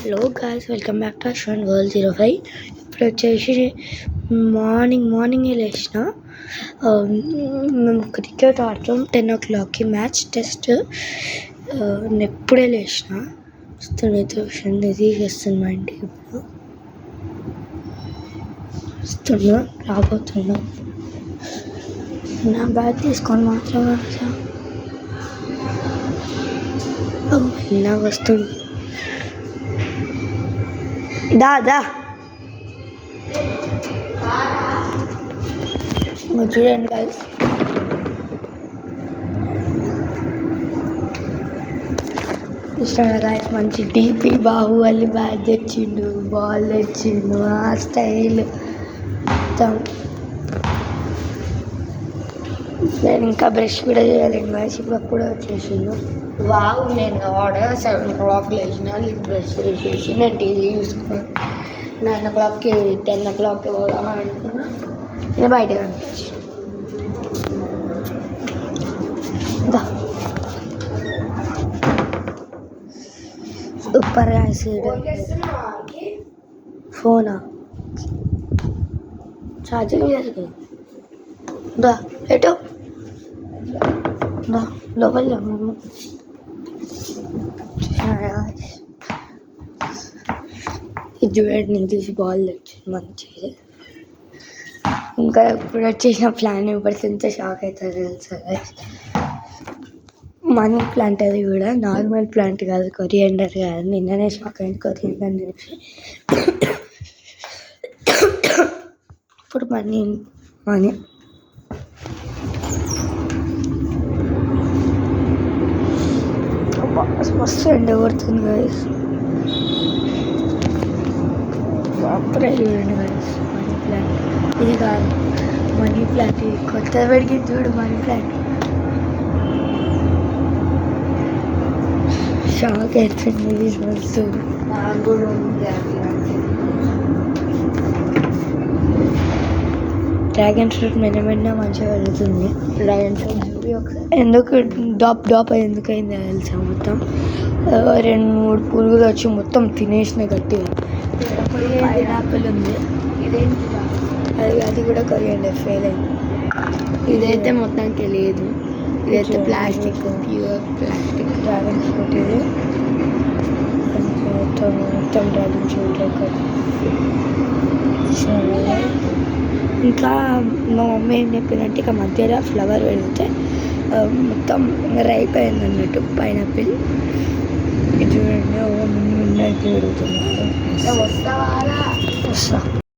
Hello guys, welcome back to Ashwan world 05. ఇప్పుడు వచ్చేసి మార్నింగే లేచిన. మేము క్రికెట్ ఆడతాం 10 o'clockకి మ్యాచ్ టెస్ట్. నేను ఎప్పుడే లేచిన వస్తుంది తీసేస్తుంది మా ఇంటికి. ఇప్పుడు వస్తున్నా రాబోతున్నా. నా బ్యాగ్ తీసుకొని మాత్రం ఇలా వస్తుంది. దా చూడండి గాయ్స్, గాయస్ మంచి డీపీ బాహుబలి బ్యాట్ తెచ్చిండు, బాల్ తెచ్చిండు, ఆ స్టైల్ మొత్తం. నేను ఇంకా బ్రష్ కూడా చేయాలండి గాయస్. ఇప్పుడు వచ్చేసిండు. నేను ఆర్డర్ 7 o'clock లేచిన, బ్రష్ చేసేసి నేను టీవీ చూసుకున్నాను. 9 o'clockకి 10 o'clockకి పోదామని అనుకున్నా. నేను బయట కనిపించి సూపర్గా ఫోనా ఛార్జింగ్ లేదు. ఎటు లోపల ఇది చూడండి, నేను తీసి బాల్ తెచ్చింది మంచిది. ఇంకా ఇప్పుడు వచ్చేసిన ప్లాన్ పడితే షాక్ అవుతుంది తెలుసా. మనీ ప్లాంట్, అది కూడా నార్మల్ ప్లాంట్ కాదు, కొరియండర్ కాదు. నిన్ననే షాక్ అయింది కొరియండర్ చూసి. ఇప్పుడు మనీ మస్తు ఎండ కొడుతుంది గాయస్. అప్పుడే చూడండి గాయస్, మనీ ప్లాంట్ ఇది కాదు, మనీ ప్లాంట్ ఇది కొత్త పెరిగింది చూడు. మనీ ప్లాంట్ షాక్ అవుతుంది. ఇది మస్తు డ్రాగన్ ఫ్రూట్ మెన్న మంచిగా వెళ్తుంది. డ్రాగన్ ఫ్రూట్ ఎందుకు డాప్ ఎందుకు అయిందో తెలుసా. మొత్తం 2-3 పురుగులు వచ్చి మొత్తం తినేసిన గట్టిగా. పైనాపిల్ ఉంది, అది కూడా కొరియండర్ ఫెయిల్ అయింది. ఇదైతే మొత్తం తెలియదు, ఇదైతే plastic, pure plastic. Dragon fruit ఇది మొత్తం డ్రాగన్ ఫ్రూట్. ఇంకా మా మమ్మీ ఏం చెప్పినట్టు, ఇక మధ్యలో ఫ్లవర్ పెడితే మొత్తం రైప్ అయింది అన్నట్టు పైనాపిల్. ఇది చూడండి, ముందు పెరుగుతుంది. వస్తా